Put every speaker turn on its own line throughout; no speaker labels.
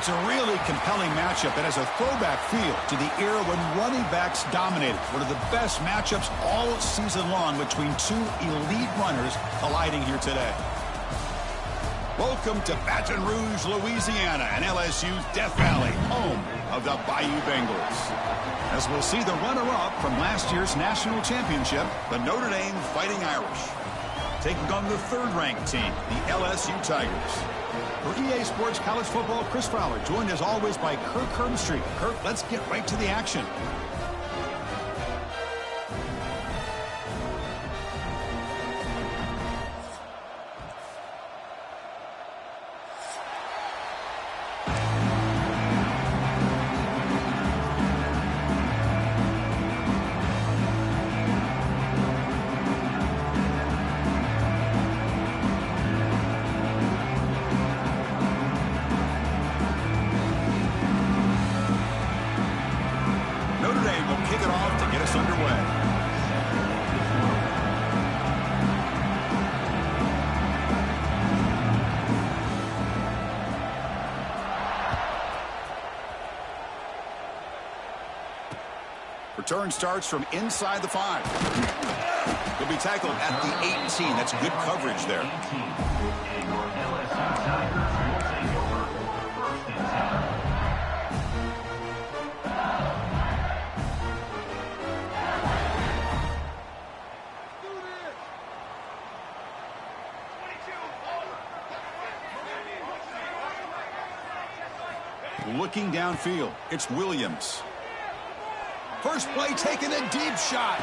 It's a really compelling matchup that has a throwback feel to the era when running backs dominated. One of the best matchups all season long between two elite runners colliding here today. Welcome to Baton Rouge, Louisiana, and LSU's Death Valley, home of the Bayou Bengals. As we'll see the runner-up from last year's national championship, the Notre Dame Fighting Irish, taking on the third-ranked team, the LSU Tigers. For EA Sports College Football, Chris Fowler, joined as always by Kirk Herbstreit. Kirk, let's get right to the action. Return starts from inside the 5. He'll be tackled at the 18. That's good coverage there. Looking downfield, it's Williams. First play, taking a deep shot.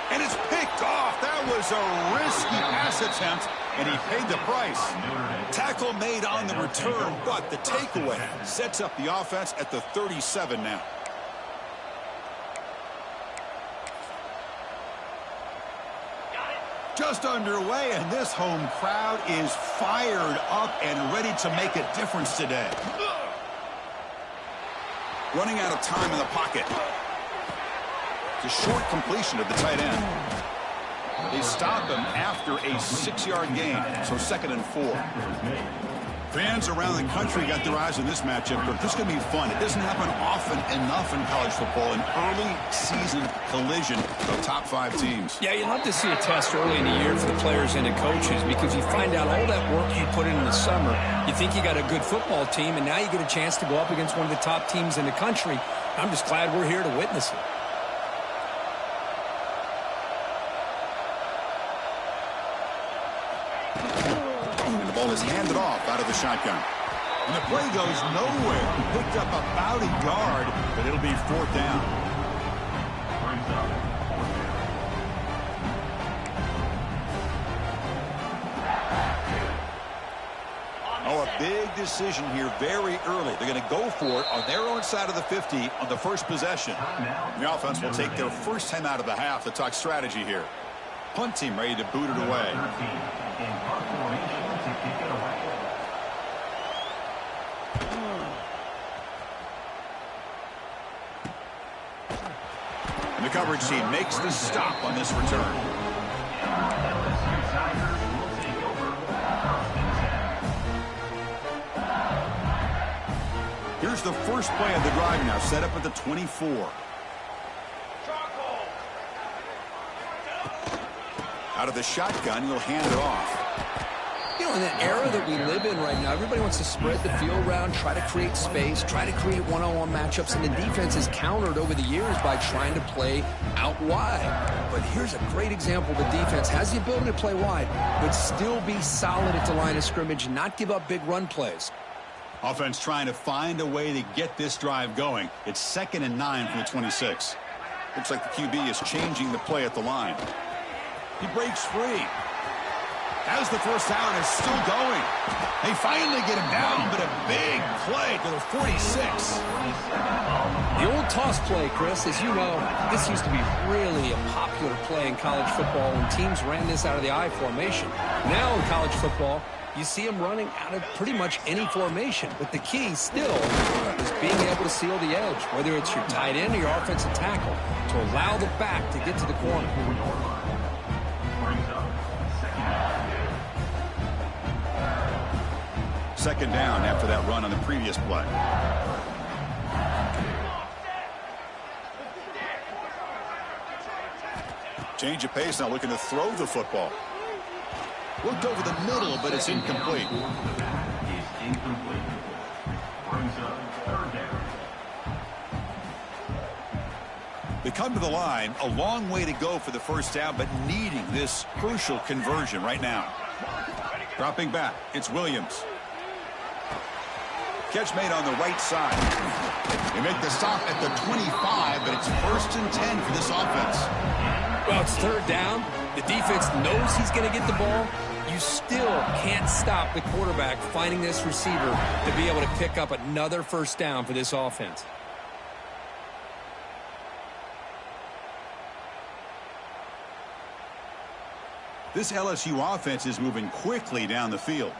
And it's picked off. That was a risky pass attempt, and he paid the price. Tackle made on the return, but the takeaway sets up the offense at the 37 now. Just underway, and this home crowd is fired up and ready to make a difference today. Running out of time in the pocket. It's a short completion of the tight end. They stop him after a 6-yard gain, so 2nd and 4. Fans around the country got their eyes on this matchup, but this is going to be fun. It doesn't happen often enough in college football, an early season collision of top 5 teams.
Yeah, you love to see a test early in the year for the players and the coaches, because you find out all that work you put in the summer. You think you got a good football team, and now you get a chance to go up against one of the top teams in the country. I'm just glad we're here to witness it.
Is handed off out of the shotgun. And the play goes nowhere. Picked up about a yard, but it'll be 4th down. Oh, a big decision here very early. They're going to go for it on their own side of the 50 on the first possession. The offense will take their first time out of the half to talk strategy here. Punt team ready to boot it away. And the coverage team makes the stop on this return. Here's the first play of the drive now, set up at the 24. Out of the shotgun, he'll hand it off.
You know, in the era that we live in right now, everybody wants to spread the field around, try to create space, try to create one-on-one matchups, and the defense has countered over the years by trying to play out wide. But here's a great example. The defense has the ability to play wide, but still be solid at the line of scrimmage, not give up big run plays.
Offense trying to find a way to get this drive going. It's 2nd and 9 from the 26. Looks like the QB is changing the play at the line. He breaks free. As the first down is still going. They finally get him down, but a big play to the 46.
The old toss play, Chris, as you know, this used to be really a popular play in college football when teams ran this out of the I formation. Now in college football, you see them running out of pretty much any formation. But the key still is being able to seal the edge, whether it's your tight end or your offensive tackle, to allow the back to get to the corner.
second down after that run on the previous play. Change of pace now, looking to throw the football. Looked over the middle, but it's incomplete. They come to the line, a long way to go for the first down, but needing this crucial conversion right now. Dropping back, it's Williams. Catch made on the right side. They make the stop at the 25, but it's 1st and 10 for this offense.
Well, it's third down. The defense knows he's going to get the ball. You still can't stop the quarterback finding this receiver to be able to pick up another first down for this offense.
This LSU offense is moving quickly down the field.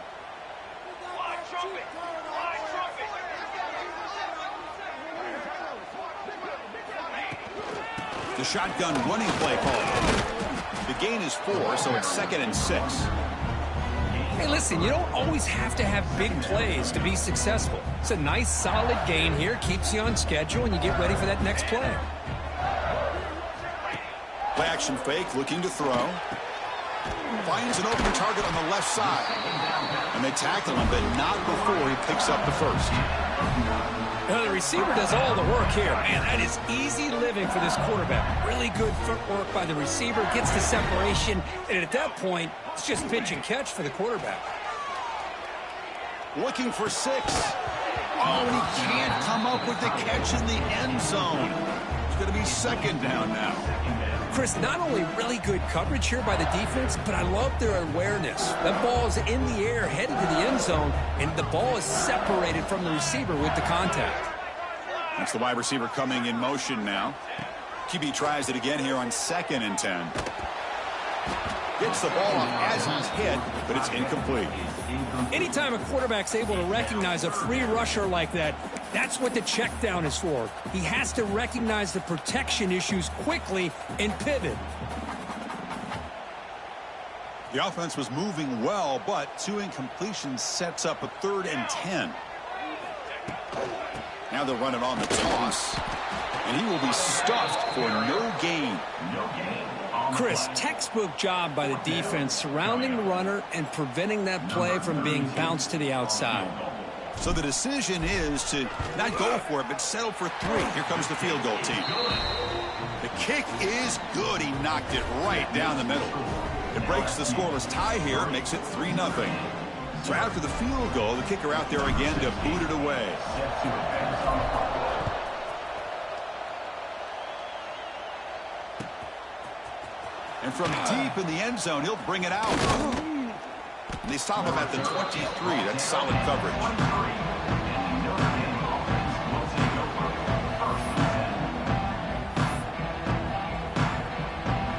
The shotgun running play call. The gain is 4, so it's 2nd and 6.
Hey, listen, you don't always have to have big plays to be successful. It's a nice, solid gain here. Keeps you on schedule, and you get ready for that next play.
Play action fake, looking to throw. Finds an open target on the left side. And they tackle him, but not before he picks up the first.
Well, the receiver does all the work here. Man, that is easy living for this quarterback. Really good footwork by the receiver. Gets the separation. And at that point, it's just pitch and catch for the quarterback.
Looking for 6. Oh, and he can't come up with the catch in the end zone. It's going to be 2nd down now.
Chris, not only really good coverage here by the defense, but I love their awareness. That ball is in the air, headed to the end zone, and the ball is separated from the receiver with the contact.
That's the wide receiver coming in motion now. QB tries it again here on 2nd and 10. Gets the ball off as he's hit, but it's incomplete.
Anytime a quarterback's able to recognize a free rusher like that, that's what the check down is for. He has to recognize the protection issues quickly and pivot.
The offense was moving well, but 2 incompletions sets up a 3rd and 10. Now they'll run it on the toss, and he will be stuffed for no gain.
Chris, textbook job by the defense surrounding the runner and preventing that play from being bounced to the outside.
So the decision is to not go for it, but settle for 3. Here comes the field goal team. The kick is good. He knocked it right down the middle. It breaks the scoreless tie here, makes it 3-0. So after the field goal, the kicker out there again to boot it away. And from deep in the end zone, he'll bring it out. And they stop him at the 23. That's solid coverage.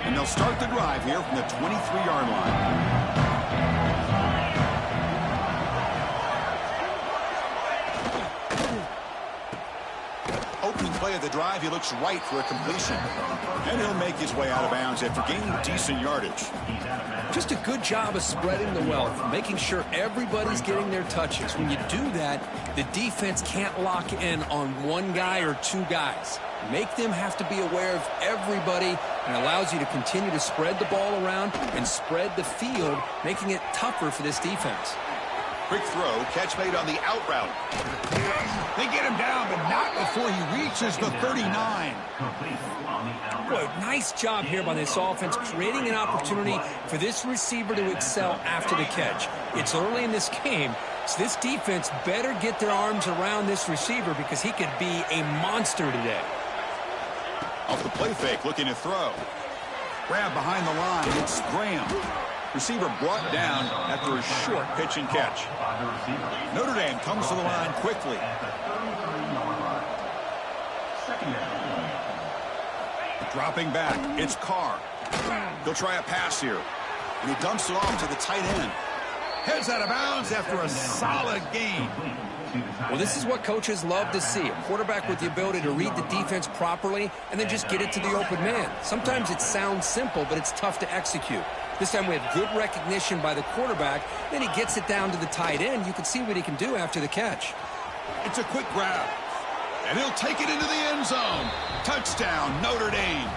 And they'll start the drive here from the 23-yard line. Opening play of the drive, he looks right for a completion. And he'll make his way out of bounds after gaining decent yardage.
Just a good job of spreading the wealth, making sure everybody's getting their touches. When you do that, the defense can't lock in on one guy or 2 guys. Make them have to be aware of everybody, and allows you to continue to spread the ball around and spread the field, making it tougher for this defense.
Quick throw, catch made on the out route. They get him down, but not before he reaches the 39.
Boy, nice job here by this offense, creating an opportunity for this receiver to excel after the catch. It's early in this game, so this defense better get their arms around this receiver because he could be a monster today.
Off the play fake, looking to throw. Grab behind the line, it's Graham. Receiver brought down after a short pitch and catch. Notre Dame comes to the line quickly. Dropping back, it's Carr. He'll try a pass here. And he dumps it off to the tight end. Heads out of bounds after a solid gain.
Well, this is what coaches love to see. A quarterback with the ability to read the defense properly and then just get it to the open man. Sometimes it sounds simple, but it's tough to execute. This time we have good recognition by the quarterback. Then he gets it down to the tight end. You can see what he can do after the catch.
It's a quick grab. And he'll take it into the end zone. Touchdown, Notre Dame.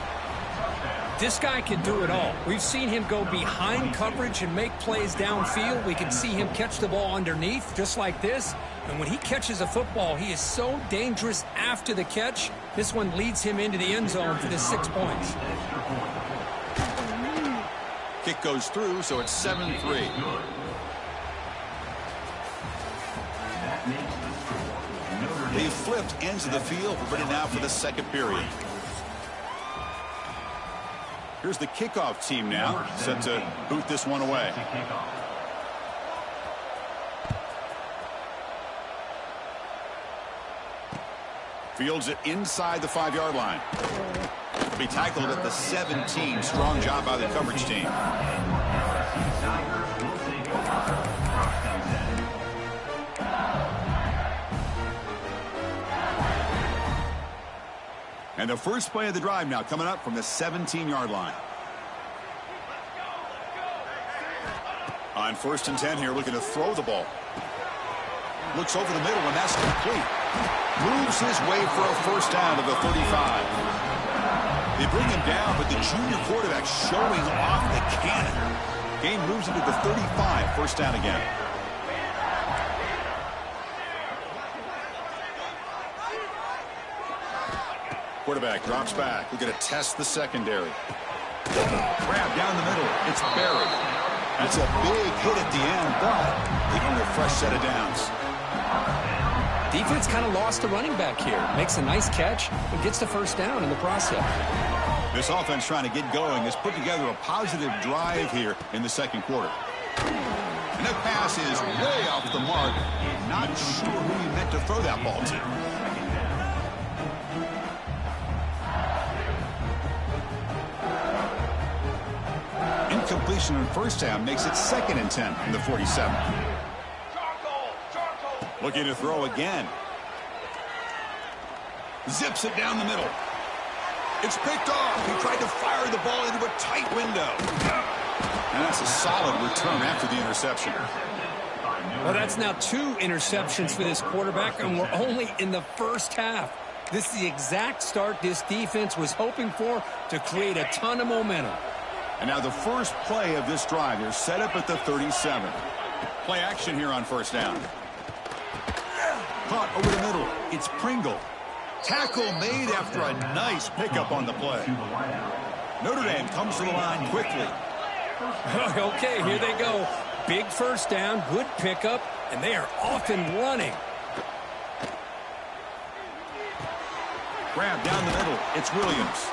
This guy can do it all. We've seen him go behind coverage and make plays downfield. We can see him catch the ball underneath, just like this. And when he catches a football, he is so dangerous after the catch. This one leads him into the end zone for the 6 points.
Kick goes through, so it's 7-3. They flipped ends of the field. We're ready now for the second period. Here's the kickoff team now, set to boot this one away. Fields it inside the 5-yard line. Be tackled at the 17. Strong job by the coverage team. And the first play of the drive now coming up from the 17-yard line. On 1st and 10 here, looking to throw the ball. Looks over the middle, and that's complete. Moves his way for a first down to the 35. They bring him down, but the junior quarterback showing off the cannon. Game moves into the 35, first down again. Quarterback drops back. We're going to test the secondary. Grab down the middle. It's buried. That's a big hit at the end, but they earn a fresh set of downs.
Defense kind of lost the running back here. Makes a nice catch and gets the first down in the process.
This offense trying to get going has put together a positive drive here in the second quarter. And that pass is way off the mark. Not sure who he meant to throw that ball to. Incompletion on first down makes it 2nd and 10 from the 47. Looking to throw again. Zips it down the middle. It's picked off. He tried to fire the ball into a tight window. And that's a solid return after the interception.
Well, that's now 2 interceptions for this quarterback, and we're only in the first half. This is the exact start this defense was hoping for to create a ton of momentum.
And now the first play of this drive. They're set up at the 37. Play action here on first down. Caught over the middle. It's Pringle. Tackle made after a nice pickup on the play. Notre Dame comes to the line quickly.
Okay, here they go. Big first down, good pickup, and they are off and running.
Grab down the middle. It's Williams.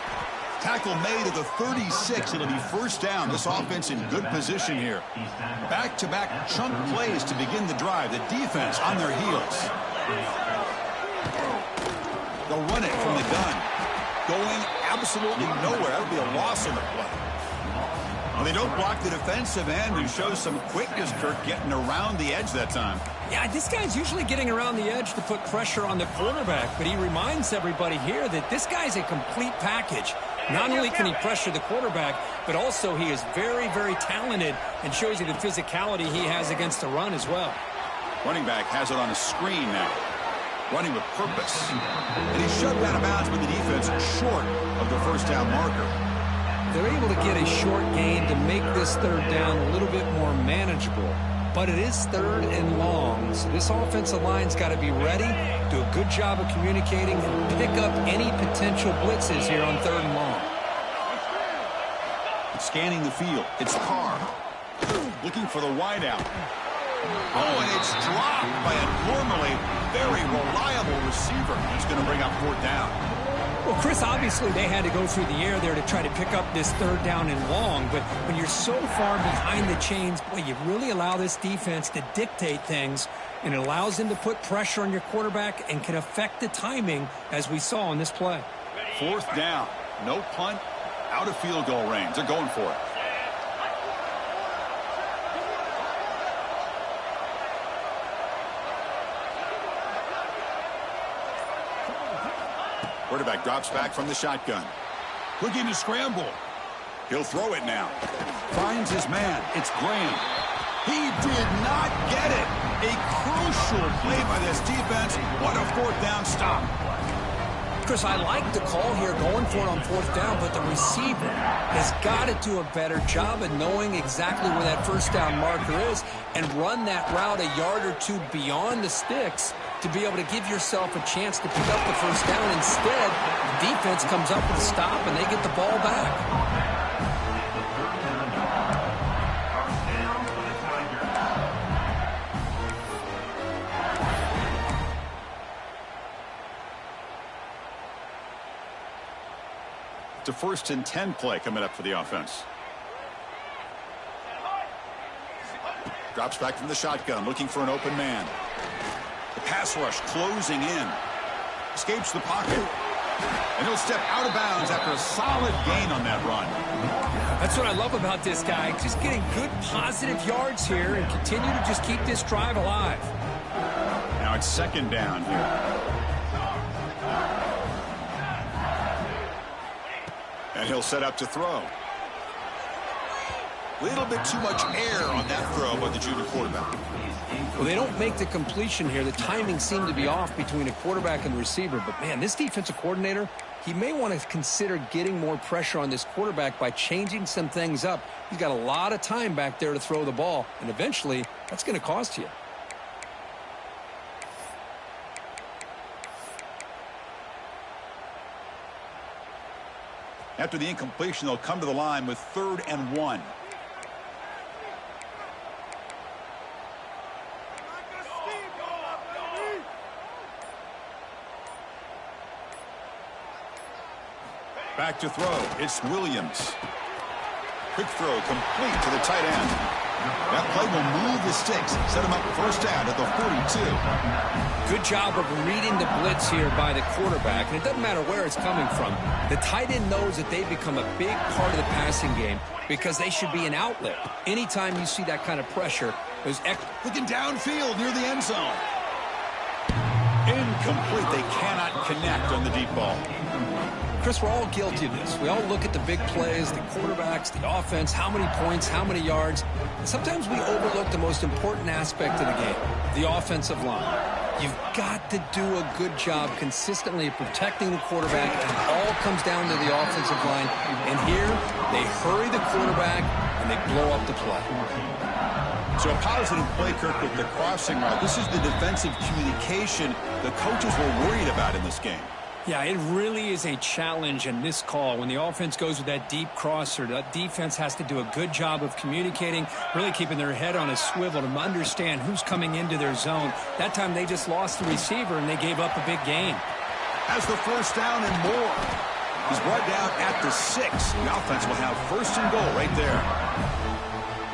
Tackle made at the 36. It'll be first down. This offense in good position here. Back-to-back chunk plays to begin the drive. The defense on their heels. They'll run it from the gun. Going absolutely nowhere. That'll be a loss on the play. Well, they don't block the defensive end and show some quickness, Kirk, getting around the edge that time.
Yeah, this guy's usually getting around the edge to put pressure on the quarterback, but he reminds everybody here that this guy's a complete package. Not only can he pressure the quarterback, but also he is very, very talented and shows you the physicality he has against the run as well.
Running back has it on a screen now. Running with purpose. And he's shoved out of bounds with the defense short of the first down marker.
They're able to get a short gain to make this third down a little bit more manageable. But it is 3rd and long, so this offensive line's got to be ready, do a good job of communicating, and pick up any potential blitzes here on 3rd and long.
Scanning the field, it's Carr. Looking for the wideout. Oh, and it's dropped by a normally very reliable receiver. He's going to bring up 4th down.
Well, Chris, obviously they had to go through the air there to try to pick up this 3rd down and long, but when you're so far behind the chains, boy, you really allow this defense to dictate things, and it allows them to put pressure on your quarterback and can affect the timing, as we saw in this play.
4th down, no punt, out of field goal range. They're going for it. Quarterback drops back from the shotgun. Looking to scramble. He'll throw it now. Finds his man. It's Graham. He did not get it. A crucial play by this defense. What a fourth down stop.
Chris, I like the call here, going for it on fourth down, but the receiver has got to do a better job of knowing exactly where that first down marker is and run that route a yard or two beyond the sticks to be able to give yourself a chance to pick up the first down. Instead, the defense comes up with a stop and they get the ball back.
It's a 1st and 10 play coming up for the offense. Drops back from the shotgun, looking for an open man. The pass rush closing in. Escapes the pocket. And he'll step out of bounds after a solid gain on that run.
That's what I love about this guy. Just getting good positive yards here and continue to just keep this drive alive.
Now it's 2nd down here. And he'll set up to throw. Little bit too much air on that throw by the junior quarterback.
Well, they don't make the completion here. The timing seemed to be off between a quarterback and the receiver. But, man, this defensive coordinator, he may want to consider getting more pressure on this quarterback by changing some things up. He's got a lot of time back there to throw the ball. And eventually, that's going to cost you.
After the incompletion, they'll come to the line with 3rd and 1. Back to throw. It's Williams. Quick throw complete to the tight end. That play will move the sticks, set him up 1st down at the 42.
Good job of reading the blitz here by the quarterback, and it doesn't matter where it's coming from. The tight end knows that they've become a big part of the passing game because they should be an outlet. Anytime you see that kind of pressure, there's
looking downfield near the end zone. Incomplete. They cannot connect on the deep ball.
Chris, we're all guilty of this. We all look at the big plays, the quarterbacks, the offense, how many points, how many yards. And sometimes we overlook the most important aspect of the game, the offensive line. You've got to do a good job consistently of protecting the quarterback. It all comes down to the offensive line. And here, they hurry the quarterback, and they blow up the play.
So a positive play, Kirk, with the crossing route. This is the defensive communication the coaches were worried about in this game.
Yeah, it really is a challenge in this call. When the offense goes with that deep crosser, that defense has to do a good job of communicating, really keeping their head on a swivel to understand who's coming into their zone. That time they just lost the receiver and they gave up a big gain.
Has the 1st down and more. He's brought down at the 6. The offense will have 1st and goal right there.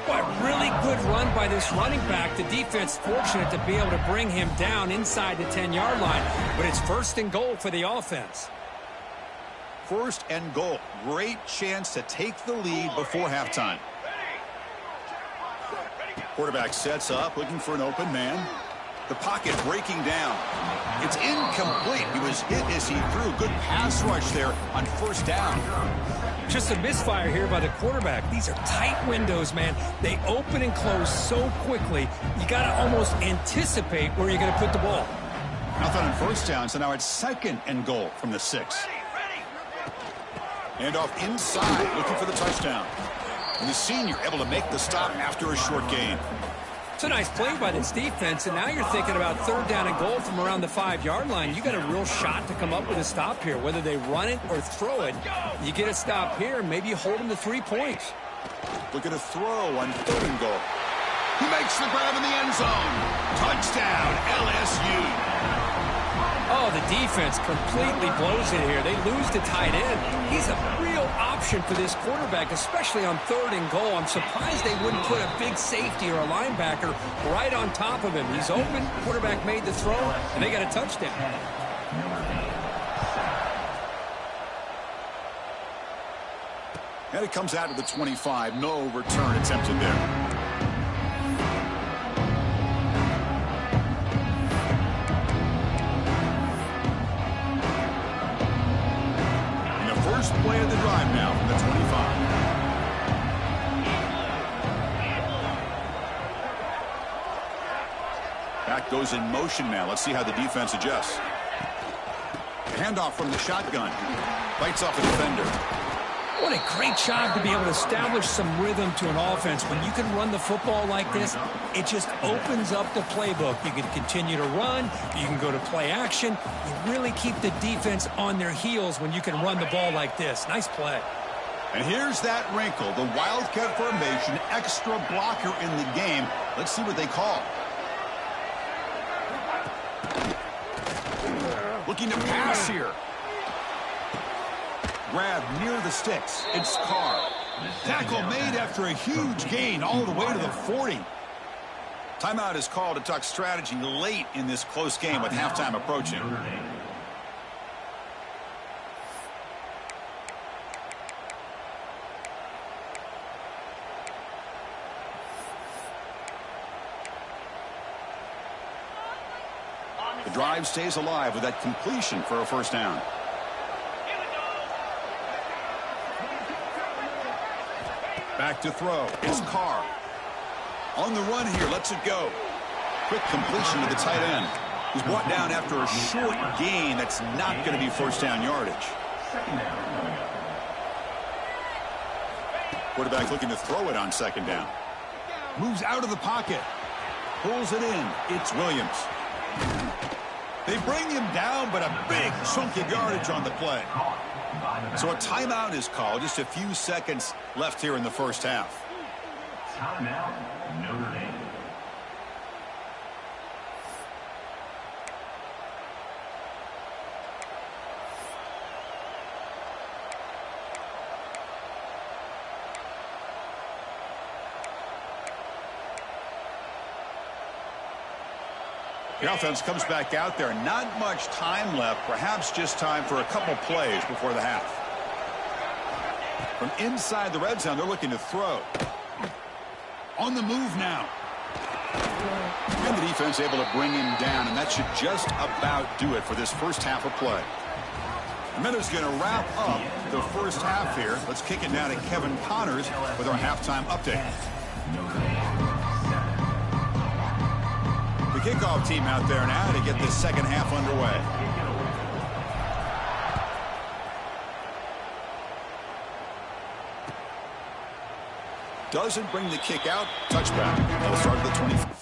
Boy, really good run by this running back. The defense fortunate to be able to bring him down inside the 10-yard line. But it's 1st and goal for the offense.
1st and goal. Great chance to take the lead before halftime. Quarterback sets up, looking for an open man. The pocket breaking down. It's incomplete. He was hit as he threw. Good pass rush there on 1st down.
Just a misfire here by the quarterback. These are tight windows, man. They open and close so quickly. You got to almost anticipate where you're going to put the ball.
Nothing on 1st down, so now it's 2nd and goal from the 6. And off inside, looking for the touchdown. And the senior able to make the stop after a short gain.
It's a nice play by this defense, and now you're thinking about 3rd down and goal from around the 5-yard line. You got a real shot to come up with a stop here. Whether they run it or throw it, you get a stop here, and maybe you hold them to 3 points.
Look at a throw on 3rd and goal. He makes the grab in the end zone. Touchdown, LSU.
Oh, the defense completely blows it here. They lose the tight end. He's a real option for this quarterback, especially on 3rd and goal. I'm surprised they wouldn't put a big safety or a linebacker right on top of him. He's open. Quarterback made the throw, and they got a touchdown.
And it comes out of the 25. No return attempted there. the drive now from the 25. Back goes in motion now. Let's see how the defense adjusts. Handoff from the shotgun. Bites off the defender.
What a great job to be able to establish some rhythm to an offense. When you can run the football like this, it just opens up the playbook. You can continue to run. You can go to play action. You really keep the defense on their heels when you can run the ball like this. Nice play.
And here's that wrinkle. The Wildcat formation, extra blocker in the game. Let's see what they call. Looking to pass here. Grab near the sticks. It's Carr. Tackle made after a huge gain all the way to the 40. Timeout is called to talk strategy late in this close game with halftime approaching. The drive stays alive with that completion for a first down. Back to throw. It's Carr. On the run here. Lets it go. Quick completion to the tight end. He's brought down after a short gain. That's not going to be first down yardage. Quarterback looking to throw it on second down. Moves out of the pocket. Pulls it in. It's Williams. They bring him down, but a big chunk of yardage on the play. So a timeout is called. Just a few seconds left here in the first half.
Timeout, Notre Dame.
The offense comes back out there. Not much time left. Perhaps just time for a couple plays before the half. From inside the red zone, they're looking to throw. On the move now. And the defense able to bring him down, and that should just about do it for this first half of play. The Minnows going to wrap up the first half here. Let's kick it now to Kevin Connors with our halftime update. The kickoff team out there now to get this second half underway. Doesn't bring the kick out. Touchback. That'll start at the 25.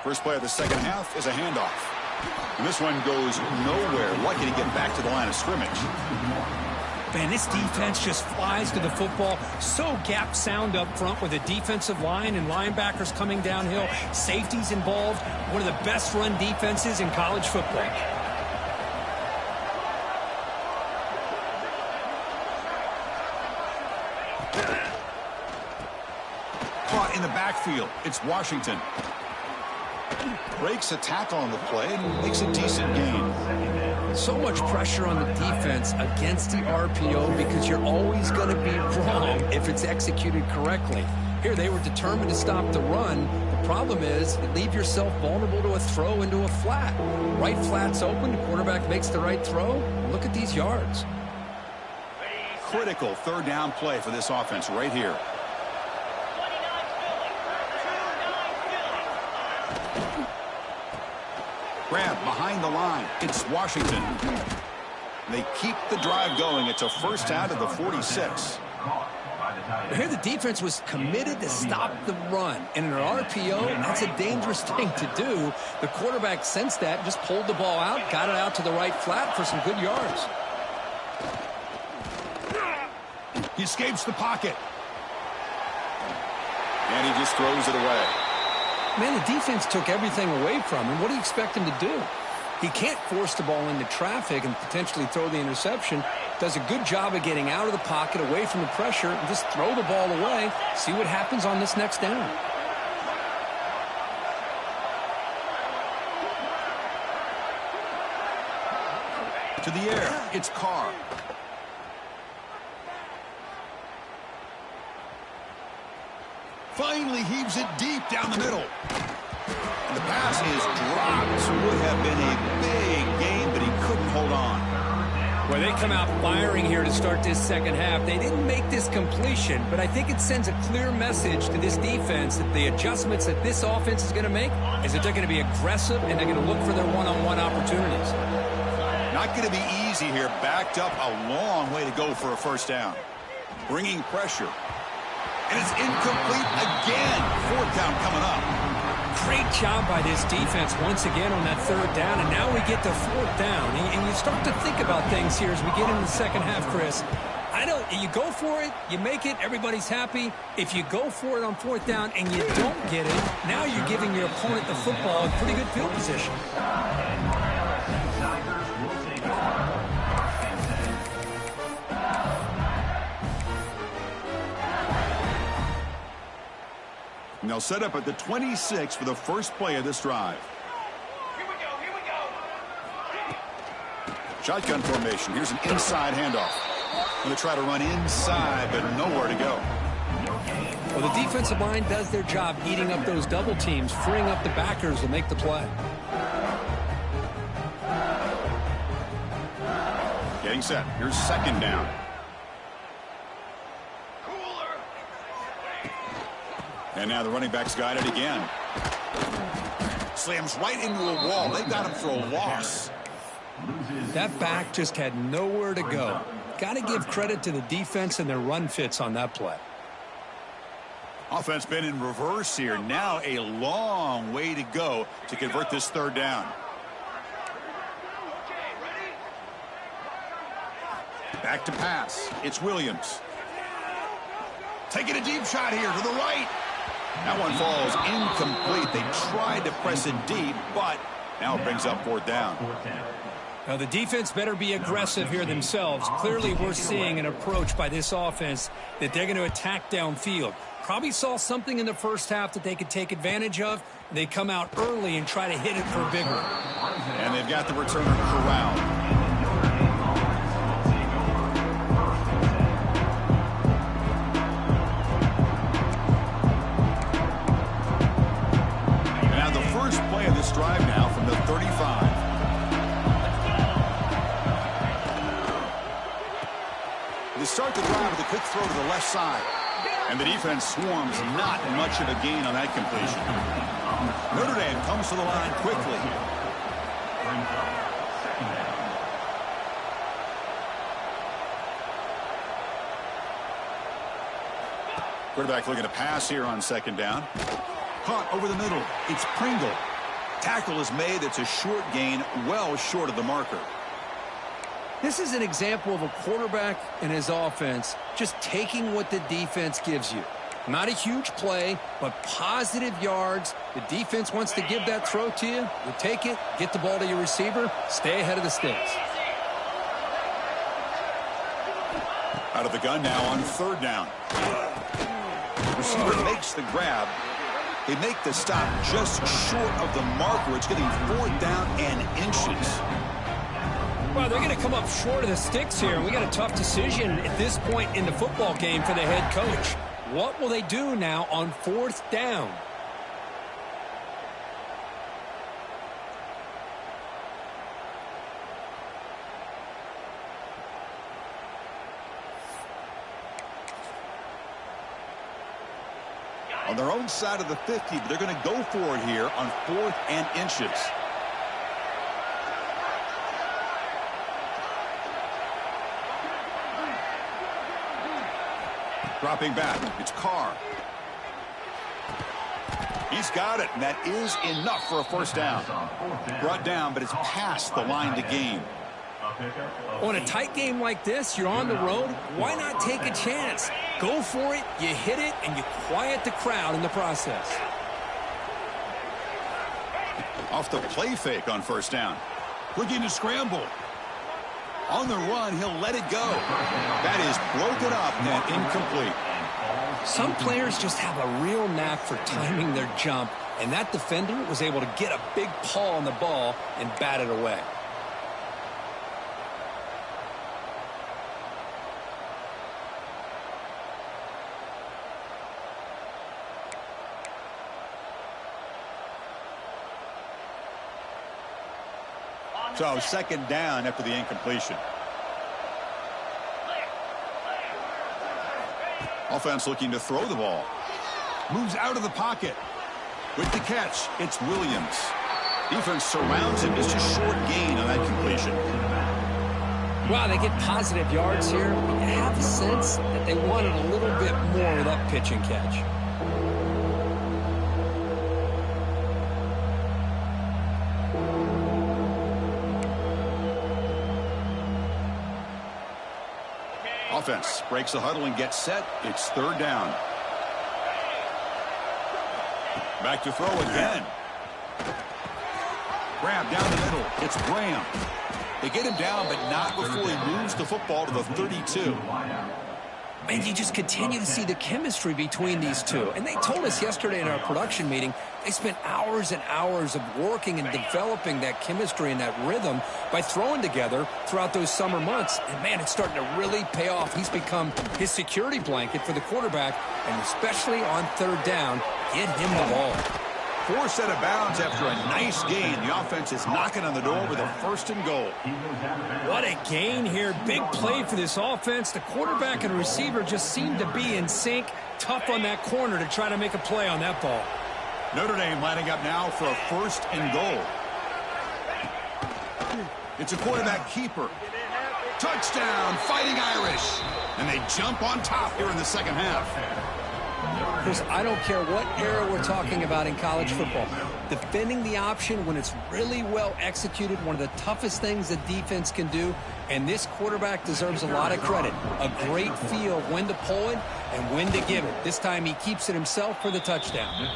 First play of the second half is a handoff. And this one goes nowhere. Lucky to get back to the line of scrimmage.
Man, this defense just flies to the football. So gap sound up front with a defensive line and linebackers coming downhill. Safeties involved. One of the best run defenses in college football.
Caught in the backfield. It's Washington. Breaks a tackle on the play and makes a decent gain.
So much pressure on the defense against the RPO because you're always going to be wrong if it's executed correctly. Here, they were determined to stop the run. The problem is you leave yourself vulnerable to a throw into a flat. Right flat's open, the quarterback makes the right throw. Look at these yards.
Critical third down play for this offense right here. Grab behind the line. It's Washington. They keep the drive going. It's a first out of the 46.
Here the defense was committed to stop the run. And in an RPO, that's a dangerous thing to do. The quarterback sensed that, just pulled the ball out, got it out to the right flat for some good yards.
He escapes the pocket. And he just throws it away.
Man, the defense took everything away from him. What do you expect him to do? He can't force the ball into traffic and potentially throw the interception. Does a good job of getting out of the pocket, away from the pressure, and just throw the ball away. See what happens on this next down.
To the air, it's Carr. Finally heaves it deep down the middle. And the pass is dropped. Would have been a big gain, but he couldn't hold on.
Well, they come out firing here to start this second half. They didn't make this completion, but I think it sends a clear message to this defense that the adjustments that this offense is going to make is that they're going to be aggressive and they're going to look for their one-on-one opportunities.
Not going to be easy here. Backed up a long way to go for a first down. Bringing pressure. And it's incomplete again. Fourth down coming up.
Great job by this defense once again on that third down, and now we get to fourth down. And you start to think about things here as we get into the second half, Chris. You go for it, you make it, everybody's happy. If you go for it on fourth down and you don't get it, now you're giving your opponent the football in pretty good field position.
And they'll set up at the 26 for the first play of this drive.
Here we go.
Shotgun formation. Here's an inside handoff. Going to try to run inside, but nowhere to go.
Well, the defensive line does their job eating up those double teams, freeing up the backers to make the play.
Getting set. Here's second down. And now the running back's got it again. Slams right into a wall. They got him for a loss.
That back just had nowhere to go. Got to give credit to the defense and their run fits on that play.
Offense been in reverse here. Now a long way to go to convert this third down. Back to pass. It's Williams. Taking a deep shot here to the right. That one falls incomplete. They tried to press it deep, but now it brings up fourth down.
Now the defense better be aggressive here themselves. Clearly we're seeing an approach by this offense that they're going to attack downfield. Probably saw something in the first half that they could take advantage of. They come out early and try to hit it for a big one.
And they've got the returner corralled. This drive now from the 35. They start the drive with a quick throw to the left side. And the defense swarms, not much of a gain on that completion. Notre Dame comes to the line quickly. Quarterback looking to pass here on second down. Caught over the middle. It's Pringle. Tackle is made. It's a short gain, well short of the marker.
This is an example of a quarterback and his offense just taking what the defense gives you. Not a huge play, but positive yards. The defense wants to give that throw to you. You take it, get the ball to your receiver, stay ahead of the sticks.
Out of the gun now on third down. Receiver makes the grab. They make the stop just short of the marker. It's getting 4th down and inches.
Well, they're going to come up short of the sticks here. We got a tough decision at this point in the football game for the head coach. What will they do now on 4th down?
On their own side of the 50, but they're going to go for it here on 4th and inches. Dropping back, it's Carr. He's got it, and that is enough for a first down. Brought down, but it's past the line to gain.
On a tight game like this, you're on the road, why not take a chance? Go for it, you hit it, and you quiet the crowd in the process.
Off the play fake on first down. Looking to scramble. On the run, he'll let it go. That is broken up and incomplete.
Some players just have a real knack for timing their jump, and that defender was able to get a big paw on the ball and bat it away.
So second down after the incompletion. Offense looking to throw the ball. Moves out of the pocket. With the catch, it's Williams. Defense surrounds him. Just a short gain on that completion.
Wow, they get positive yards here. I have a sense that they wanted a little bit more of that pitch and catch.
Offense breaks the huddle and gets set. It's third down. Back to throw again. Grab down the middle. It's Graham. They get him down, but not before he moves the football to the 32.
And you just continue to see the chemistry between these two. And they told us yesterday in our production meeting, they spent hours and hours of working and developing that chemistry and that rhythm by throwing together throughout those summer months. And, man, it's starting to really pay off. He's become his security blanket for the quarterback, and especially on third down, get him the ball.
Forced out of bounds after a nice gain. The offense is knocking on the door with a 1st and goal.
What a gain here. Big play for this offense. The quarterback and receiver just seem to be in sync. Tough on that corner to try to make a play on that ball.
Notre Dame lining up now for a 1st and goal. It's a quarterback keeper. Touchdown, Fighting Irish. And they jump on top here in the second half.
Chris, I don't care what era we're talking about in college football. Defending the option when it's really well executed, one of the toughest things the defense can do, and this quarterback deserves a lot of credit. A great feel of when to pull it and when to give it. This time he keeps it himself for the touchdown.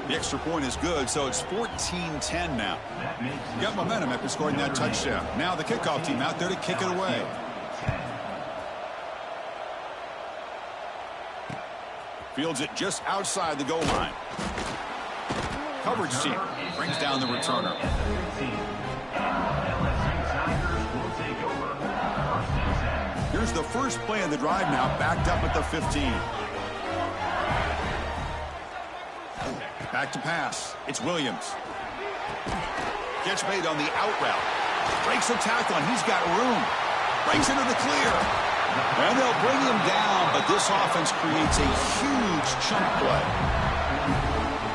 The extra point is good, so it's 14-10 now. You got momentum after scoring that touchdown. Now the kickoff team out there to kick it away. Fields it just outside the goal line. Coverage team brings down the returner. Here's the first play of the drive now, backed up at the 15. Back to pass. It's Williams. Catch made on the out route. Breaks a tackle, and he's got room. Breaks into the clear. And they'll bring him down, but this offense creates a huge chunk play.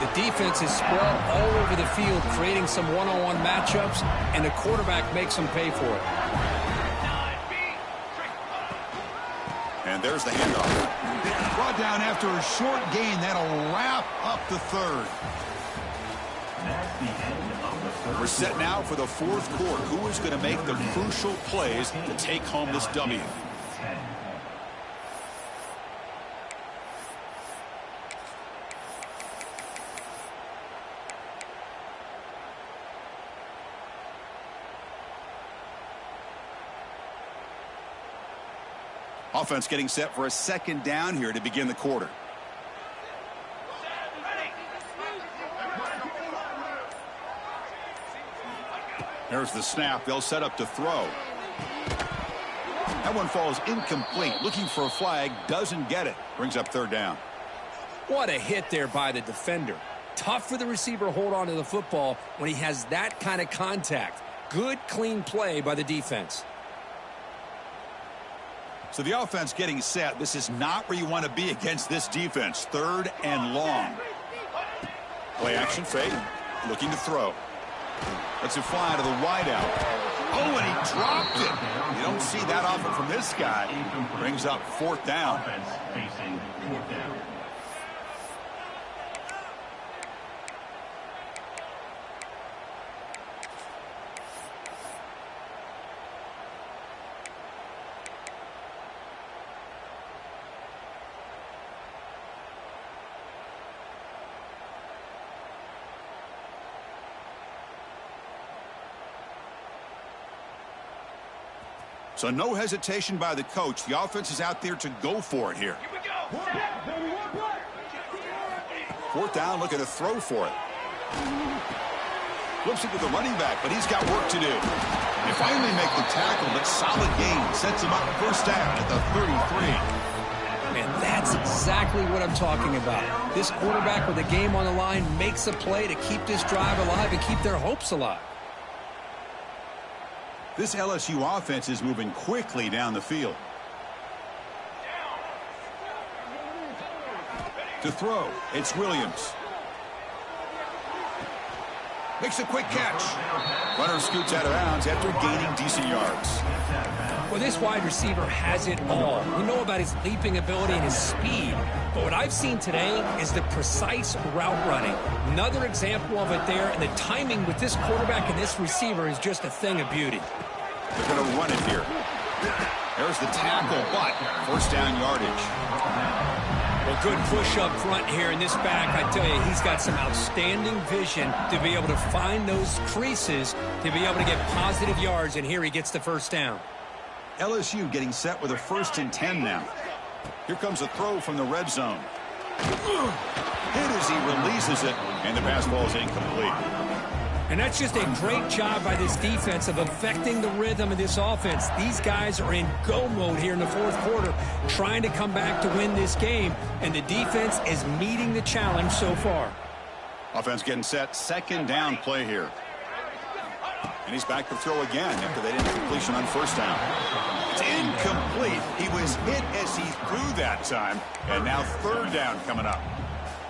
The defense is spread all over the field, creating some one-on-one matchups, and the quarterback makes them pay for it.
And And there's the handoff. Brought down after a short gain. That'll wrap up the third. We're set now for the fourth quarter. Who is going to make the crucial plays to take home this W? Offense getting set for a second down here to begin the quarter. There's the snap. They'll set up to throw. That one falls incomplete. Looking for a flag. Doesn't get it. Brings up third down.
What a hit there by the defender. Tough for the receiver to hold on to the football when he has that kind of contact. Good, clean play by the defense.
So the offense getting set. This is not where you want to be against this defense. Third and long. Play action fake. Looking to throw. Lets it fly to the wideout. Oh, and he dropped it. You don't see that often from this guy. Brings up fourth down. So no hesitation by the coach. The offense is out there to go for it here. Fourth down, looking to throw for it. Flips it to the running back, but he's got work to do. They finally make the tackle, but solid gain. Sets him up first down at the 33.
And that's exactly what I'm talking about. This quarterback with the game on the line makes a play to keep this drive alive and keep their hopes alive.
This LSU offense is moving quickly down the field. To throw, it's Williams. Makes a quick catch. Runner scoots out of bounds after gaining decent yards.
Well, this wide receiver has it all. We know about his leaping ability and his speed, but what I've seen today is the precise route running. Another example of it there, and the timing with this quarterback and this receiver is just a thing of beauty.
They're going to run it here. There's the tackle, but first down yardage.
Well, good push up front here in this back. I tell you, he's got some outstanding vision to be able to find those creases, to be able to get positive yards, and here he gets the first down.
LSU getting set with a 1st and 10 now. Here comes a throw from the red zone. Hit as he releases it, and the pass ball is incomplete.
And that's just a great job by this defense of affecting the rhythm of this offense. These guys are in go mode here in the fourth quarter, trying to come back to win this game, and the defense is meeting the challenge so far.
Offense getting set, second down play here. And he's back to throw again after they didn't completion on first down. It's incomplete. He was hit as he threw that time, and now third down coming up.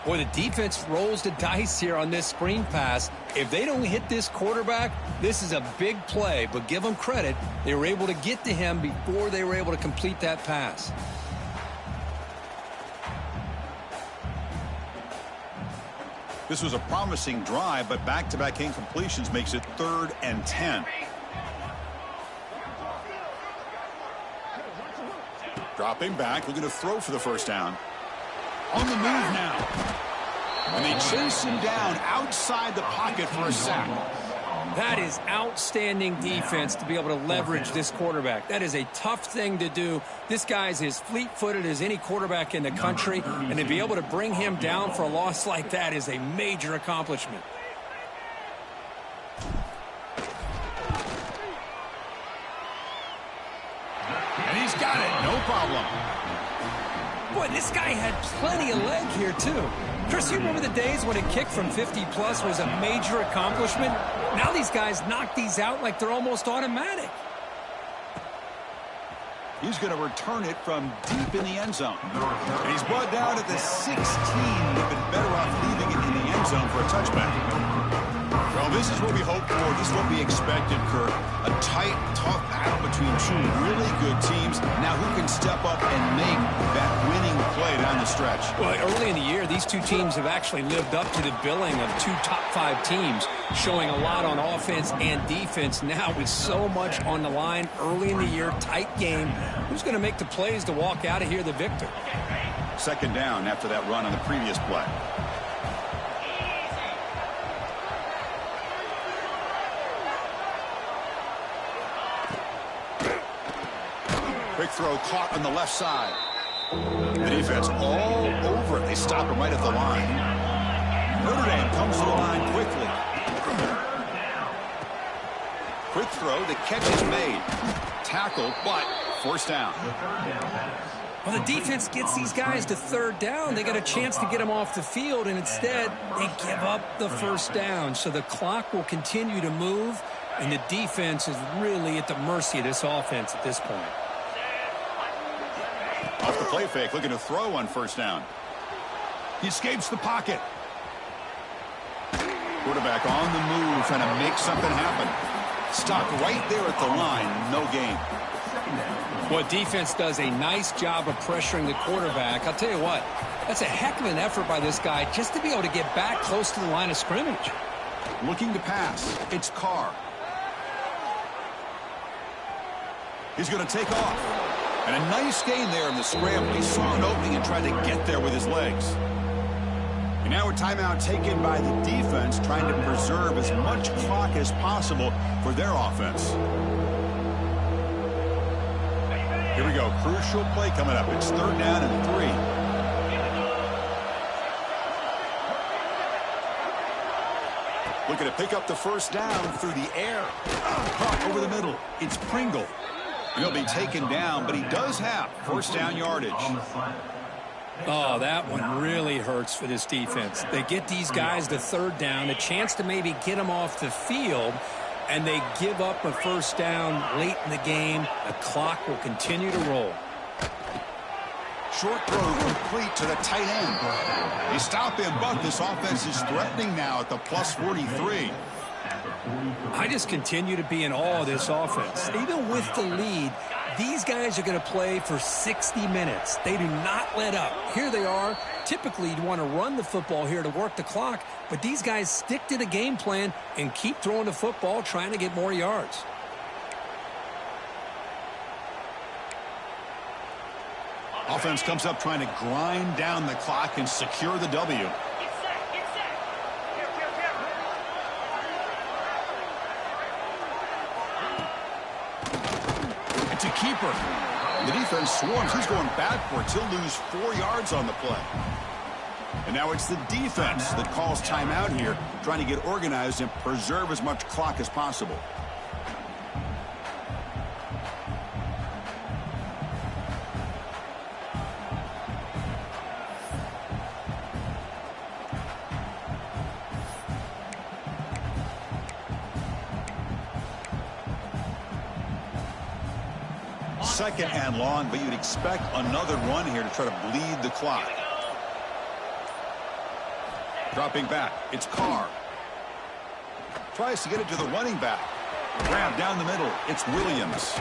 Boy, the defense rolls the dice here on this screen pass. If they don't hit this quarterback, this is a big play. But give them credit. They were able to get to him before they were able to complete that pass.
This was a promising drive, but back-to-back incompletions makes it 3rd and 10. Dropping back, looking to throw for the first down. On the move now. And they chase him down outside the pocket for a sack.
That is outstanding defense to be able to leverage this quarterback. That is a tough thing to do. This guy's as fleet-footed as any quarterback in the country, and to be able to bring him down for a loss like that is a major accomplishment.
And he's got it, no problem.
Boy, this guy had plenty of leg here, too. Chris, you remember the days when a kick from 50-plus was a major accomplishment? Now these guys knock these out like they're almost automatic.
He's going to return it from deep in the end zone. And he's brought down at the 16. Would have been better off leaving it in the end zone for a touchback. Well, This is what we hoped for. This is what we expected, Kurt. A tight, tough battle between two really good teams. Now who can step up and make that winning play down the stretch?
Well, early in the year, these two teams have actually lived up to the billing of two top-5 teams, showing a lot on offense and defense. Now with so much on the line early in the year, tight game, who's going to make the plays to walk out of here the victor?
Second down after that run on the previous play. Quick throw caught on the left side. The defense all over it. They stop him right at the line. Notre Dame comes to the line quickly. Quick throw. The catch is made. Tackle, but forced down.
Well, the defense gets these guys to third down. They got a chance to get them off the field, and instead they give up the first down. So the clock will continue to move, and the defense is really at the mercy of this offense at this point.
Off the play fake, looking to throw on first down. He escapes the pocket. Quarterback on the move, trying to make something happen. Stopped right there at the line, no gain.
Well, defense does a nice job of pressuring the quarterback. I'll tell you what, that's a heck of an effort by this guy just to be able to get back close to the line of scrimmage.
Looking to pass, it's Carr. He's going to take off. And a nice gain there in the scramble. He saw an opening and tried to get there with his legs. And now a timeout taken by the defense, trying to preserve as much clock as possible for their offense. Here we go. Crucial play coming up. It's third down and 3. Looking to pick up the first down through the air. Caught over the middle. It's Pringle. He'll be taken down, but he does have first down yardage.
Oh, that one really hurts for this defense. They get these guys to third down, a chance to maybe get them off the field, and they give up a first down late in the game. The clock will continue to roll.
Short throw complete to the tight end. They stop him, but this offense is threatening now at the plus 43.
I just continue to be in awe of this offense. Even with the lead, these guys are going to play for 60 minutes. They do not let up. Here they are. Typically, you want to run the football here to work the clock, but these guys stick to the game plan and keep throwing the football, trying to get more yards.
Offense comes up trying to grind down the clock and secure the W. It's a keeper. The defense swarms. He's going backwards. He'll lose 4 yards on the play. And now it's the defense that calls timeout here, trying to get organized and preserve as much clock as possible. Second and long, but you'd expect another run here to try to bleed the clock. Dropping back, it's Carr. Tries to get it to the running back. Grab down the middle, it's Williams.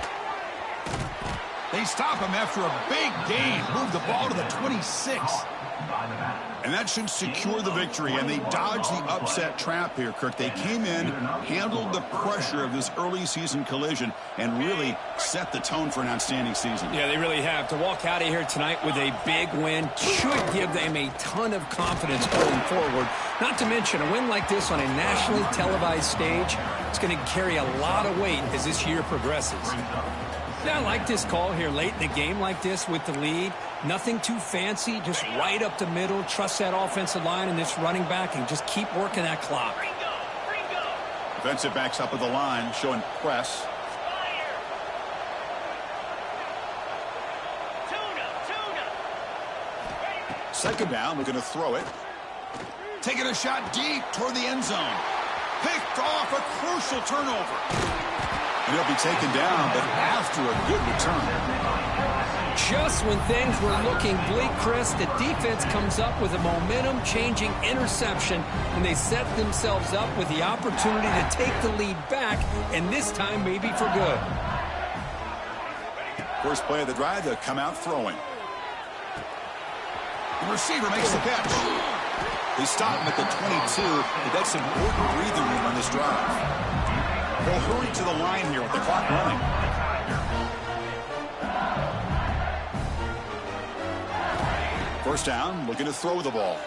They stop him after a big gain. Move the ball to the 26. And that should secure the victory, and they dodged the upset trap here, Kirk. They came in, handled the pressure of this early season collision, and really set the tone for an outstanding season.
Yeah, they really have. To walk out of here tonight with a big win should give them a ton of confidence going forward. Not to mention, a win like this on a nationally televised stage, it's going to carry a lot of weight as this year progresses. Yeah, I like this call here late in the game like this with the lead. Nothing too fancy, just right up the middle. Trust that offensive line and this running back and just keep working that clock.
Defensive backs up at the line, showing press. Second down, we're going to throw it. Taking a shot deep toward the end zone. Picked off, a crucial turnover. And he'll be taken down, but after a good return.
just when things were looking bleak, Chris, the defense comes up with a momentum-changing interception, and they set themselves up with the opportunity to take the lead back, and this time maybe for good.
First play of the drive, they'll come out throwing. The receiver makes the catch. They stop him at the 22, but that's important breathing room on this drive. They'll hurry to the line here with the clock running. First down, looking to throw the ball.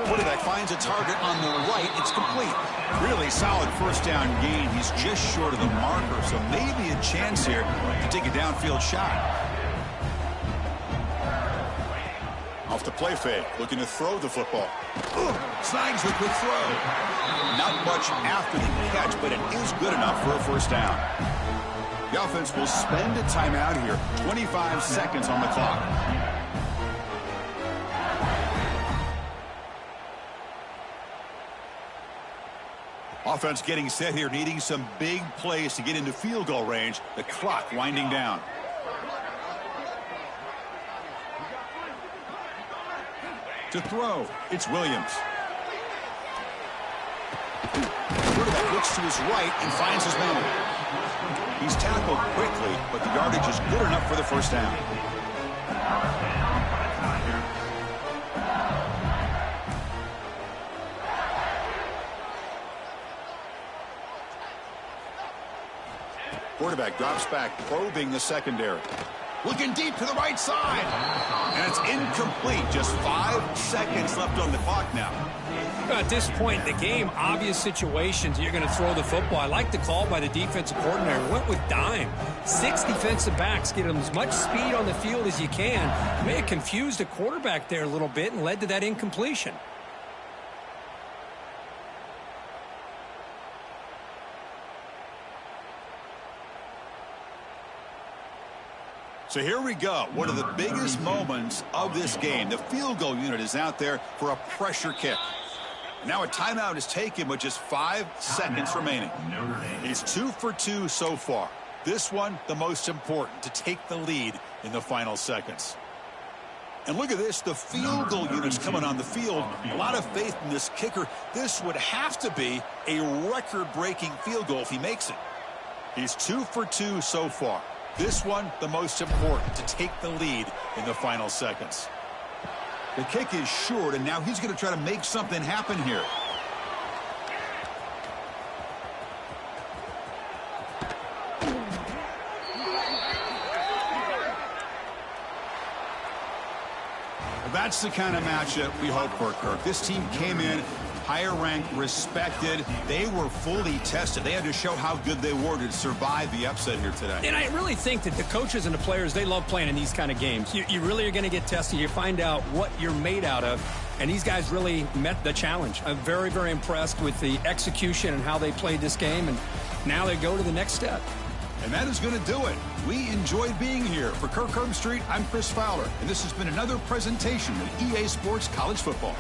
Quarterback finds a target on the right. It's complete. Really solid first down gain. He's just short of the marker, so maybe a chance here to take a downfield shot. Off the play fake, looking to throw the football. Snags the quick throw. Not much after the catch, but it is good enough for a first down. The offense will spend a timeout here. 25 seconds on the clock. Offense getting set here, needing some big plays to get into field goal range. The clock winding down. To throw, it's Williams. Quarterback looks to his right and finds his man. He's tackled quickly, but the yardage is good enough for the first down. Quarterback drops back, probing the secondary. Looking deep to the right side. And it's incomplete. Just 5 seconds left on the clock now.
At this point in the game, obvious situations, you're going to throw the football. I like the call by the defensive coordinator. Went with dime. 6 defensive backs. Get them as much speed on the field as you can. May have confused the quarterback there a little bit and led to that incompletion.
So here we go. One of the biggest moments of this game. The field goal unit is out there for a pressure kick. Now a timeout is taken with just 5 seconds remaining. He's 2 for 2 so far. This one, the most important, to take the lead in the final seconds. And look at this, the field goal unit's coming on the field. A lot of faith in this kicker. This would have to be a record-breaking field goal if he makes it. He's 2 for 2 so far. This one, the most important, to take the lead in the final seconds. The kick is short, and now he's going to try to make something happen here. Well, that's the kind of matchup we hope for, Kirk. This team came in higher ranked, respected. They were fully tested. They had to show how good they were to survive the upset here today.
And I really think that the coaches and the players, they love playing in these kind of games. You really are going to get tested. You find out what you're made out of. And these guys really met the challenge. I'm very, very impressed with the execution and how they played this game. And now they go to the next step.
And that is going to do it. We enjoyed being here. For Kirk Herbstreit, I'm Chris Fowler. And this has been another presentation of EA Sports College Football.